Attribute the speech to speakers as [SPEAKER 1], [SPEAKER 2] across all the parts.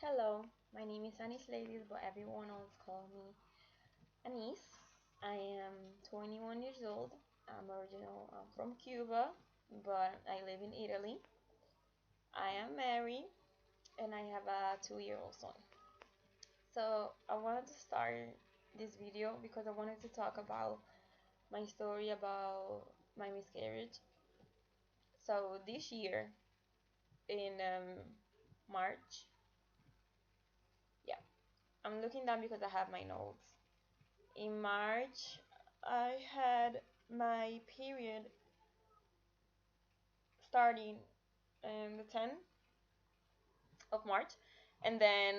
[SPEAKER 1] Hello, my name is Anis ladies, but everyone else call me Anis. I am 21 years old. I'm from Cuba, but I live in Italy. I am married and I have a 2-year-old son. So I wanted to start this video because I wanted to talk about my story about my miscarriage. So this year in March, yeah, I'm looking down because I have my notes. In March, I had my period starting the 10th of March, and then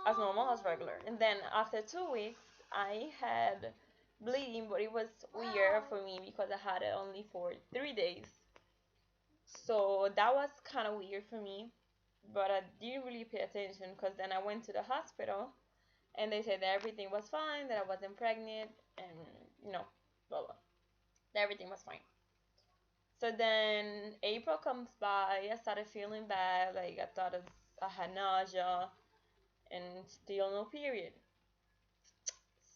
[SPEAKER 1] as normal, as regular. And then after 2 weeks, I had bleeding, but it was weird for me because I had it only for 3 days. So that was kind of weird for me, but I didn't really pay attention because then I went to the hospital and they said that everything was fine, that I wasn't pregnant, and you know, blah blah. That everything was fine. So then April comes by, I started feeling bad, like I had nausea and still no period.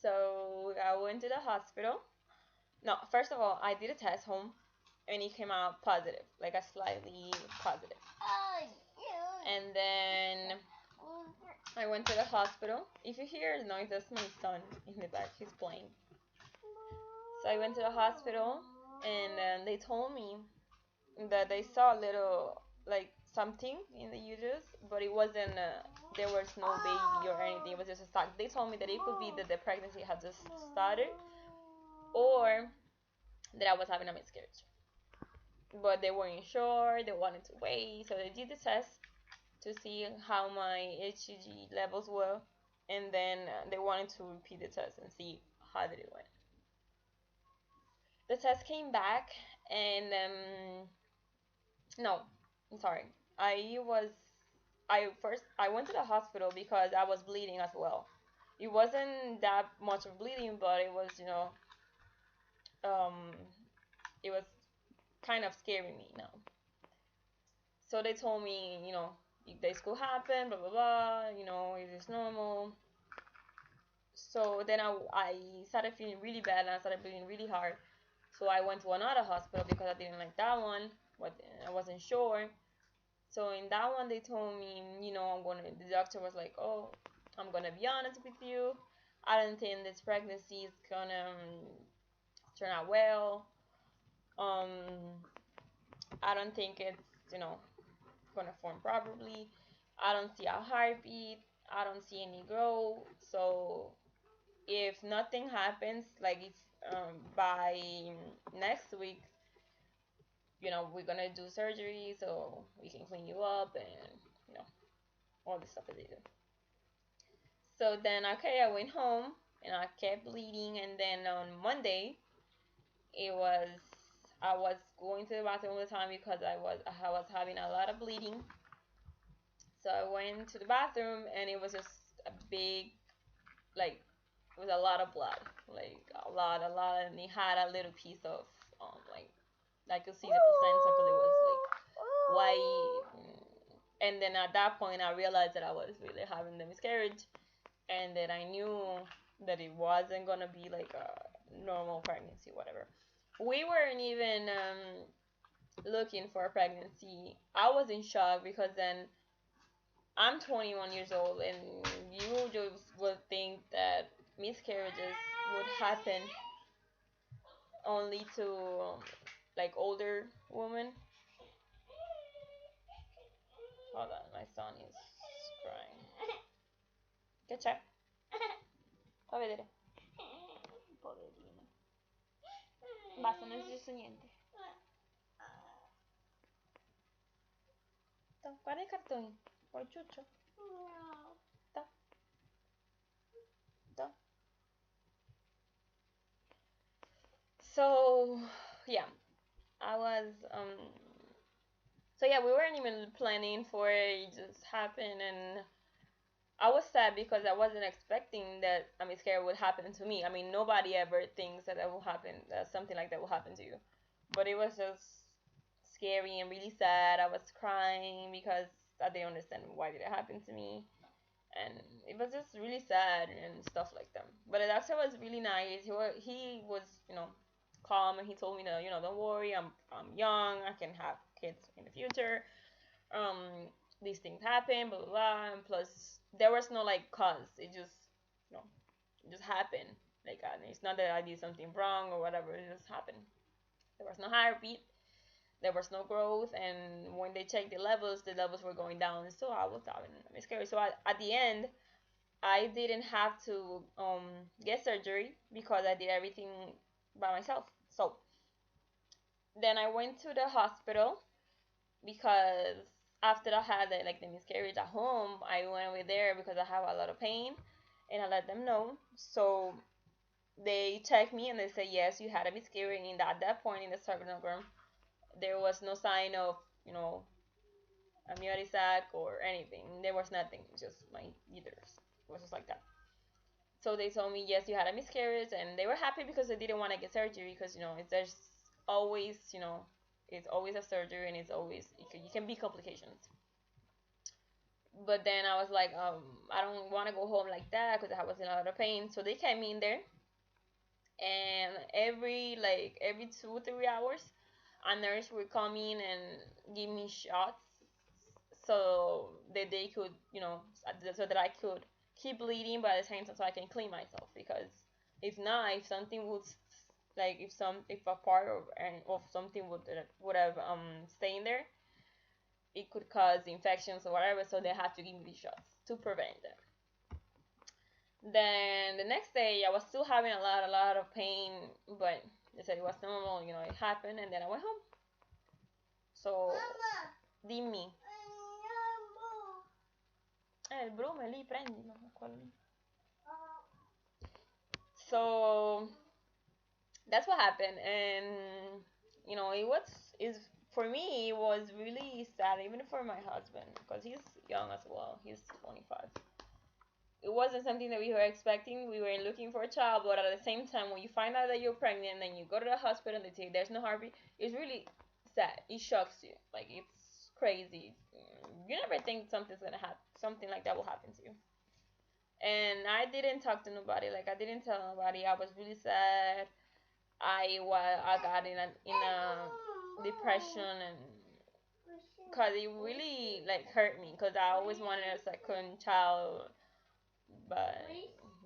[SPEAKER 1] So I went to the hospital. No, first of all, I did a test home and it came out positive, like a slightly positive. And then I went to the hospital. If you hear the noise, that's my son in the back, he's playing. So I went to the hospital and they told me that they saw a little like something in the uterus, but it wasn't. There was no baby or anything. It was just a sac. They told me that it could be that the pregnancy had just started, or that I was having a miscarriage. But they weren't sure. They wanted to wait, so they did the test to see how my HCG levels were, and then they wanted to repeat the test and see how did it went. The test came back, and no, I'm sorry. I was I went to the hospital because I was bleeding as well. It wasn't that much of bleeding, but it was um it was kind of scaring me now. So they told me if this could happen, blah blah blah. It is normal. So then I started feeling really bad and I started bleeding really hard. So I went to another hospital because I didn't like that one, but I wasn't sure. So in that one, they told me, the doctor was like, oh, I'm gonna be honest with you. I don't think this pregnancy is gonna turn out well. Um, I don't think it's, gonna form properly. I don't see a heartbeat. I don't see any growth. So if nothing happens, like if by next week, we're gonna do surgery so we can clean you up and all the stuff that they do. So then, okay, I went home and I kept bleeding. And then on Monday, it was I was going to the bathroom all the time because I was having a lot of bleeding. So I went to the bathroom and it was just a big, like, it was a lot of blood, like a lot, and it had a little piece of like I could see the placenta because it was like white. And then at that point, I realized that I was really having the miscarriage, and that I knew that it wasn't gonna be like a normal pregnancy, whatever. We weren't even looking for a pregnancy. I was in shock because then I'm 21 years old, and you just would think that miscarriages would happen only to like older women. Hold on, my son is crying. Che c'è? Fa vedere. Poverino. Basta, non è successo niente. Guarda i cartoni. Vuoi ciuccio? No. Da. Da. So, yeah, I was, so yeah, we weren't even planning for it, it just happened, and I was sad because I wasn't expecting that a miscarriage would happen to me. I mean, nobody ever thinks that will happen, that something like that will happen to you. But it was just scary and really sad. I was crying because I didn't understand why did it happen to me. and it was just really sad and stuff like that. But the doctor was really nice. He was calm, and he told me that don't worry, I'm young, I can have kids in the future. Um, these things happen, blah blah blah. And plus, there was no like cause. You know, it just happened. Like it's not that I did something wrong or whatever. It just happened. There was no heartbeat. There was no growth, and when they checked the levels were going down. So I was having a miscarriage. So at the end, I didn't have to get surgery because I did everything by myself. So then I went to the hospital because after I had the miscarriage at home, I went over there because I have a lot of pain, and I let them know. So they checked me and they said yes, you had a miscarriage. And at that point in the sonogram, there was no sign of a meiotic sac or anything. There was nothing, just my uterus. It was just like that. So they told me yes, you had a miscarriage, and they were happy because they didn't want to get surgery because there's always it's always a surgery, and it's always it can be complications. But then I was like, I don't want to go home like that because I was in a lot of pain. So they kept me in there, and every 2 3 hours, a nurse would come in and give me shots so that they could, so that I could keep bleeding, but at the same time, so I can clean myself. Because if not, if something would, like, if a part of something would have stayed there, it could cause infections or whatever. So they had to give me these shots to prevent them. Then the next day, I was still having a lot of pain, but they said it was normal. It happened, and then I went home. So, dimmi. Il brume lì, prendilo. Quello lì. So that's what happened, and it was is for me it was really sad, even for my husband, because he's young as well. He's 25. It wasn't something that we were expecting. We were looking for a child, but at the same time, when you find out that you're pregnant and you go to the hospital and they say there's no heartbeat, it's really sad. It shocks you. Like, it's crazy. You never think something's gonna happen, something like that will happen to you. And I didn't talk to nobody. Like, I didn't tell nobody. I was really sad. I got in a depression, and because it really like hurt me, because I always wanted a second child, but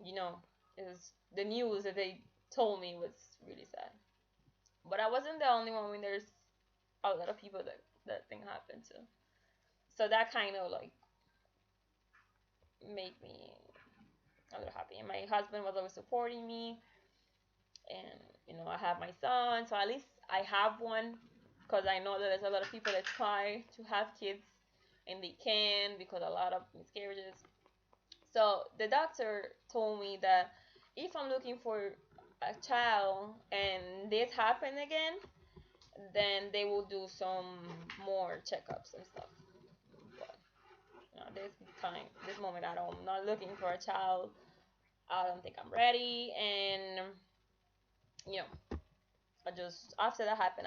[SPEAKER 1] you know it was the news that they told me was really sad. But I wasn't the only one. When there's a lot of people that thing happened to, so that kind of like made me a little happy. And my husband was always supporting me, and I have my son, so at least I have one, because I know that there's a lot of people that try to have kids and they can because a lot of miscarriages. So the doctor told me that if I'm looking for a child and this happen again, then they will do some more checkups and stuff. But this moment, I'm not looking for a child. I don't think I'm ready, and you know, I just after that happened,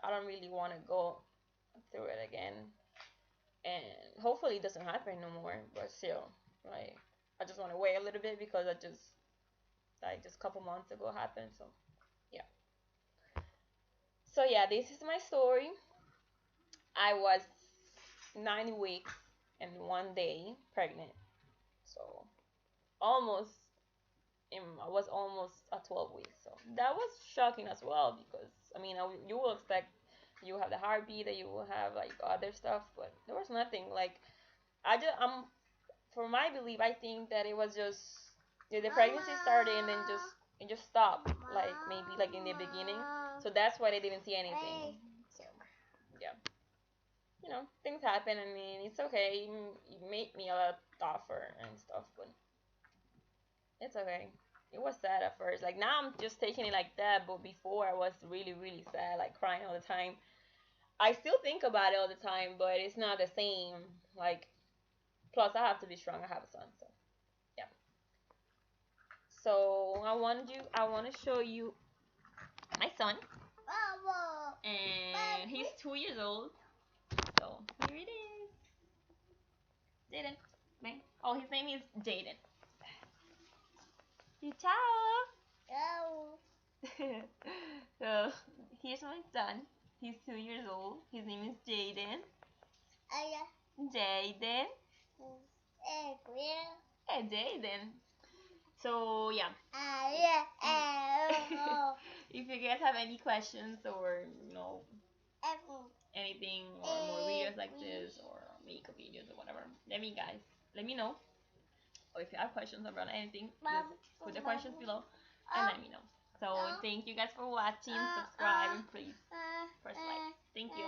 [SPEAKER 1] I don't really want to go through it again, and hopefully it doesn't happen no more. But still, like, I just want to wait a little bit because just a couple months ago happened. So yeah. So yeah, this is my story. I was 9 weeks and 1 day pregnant. So almost I was almost at 12 weeks. So that was shocking as well, because you will expect you have the heartbeat, that you will have like other stuff, but there was nothing. Like, for my belief, I think that it was just the pregnancy started and then it just stopped, like maybe like in the beginning. So that's why they didn't see anything. So yeah, things happen. It's okay. It made me a lot tougher and stuff, but it's okay. It was sad at first. Like, now I'm just taking it like that, but before I was really, really sad, like crying all the time. I still think about it all the time, but it's not the same. Like, plus I have to be strong. I have a son, so yeah. So I want to show you my son, and he's 2 years old. So here it is. Didn't, man. Oh, his name is Jaden. Ciao.
[SPEAKER 2] Ciao.
[SPEAKER 1] So here's my son. He's 2 years old. His name is Jaden. Jaden. Hey, Jaden. So yeah. If you guys have any questions or anything or more videos like this or makeup videos or whatever, let me know. Or if you have questions about anything, just put the questions below and let me know. So thank you guys for watching. Subscribe and please press like. Thank you.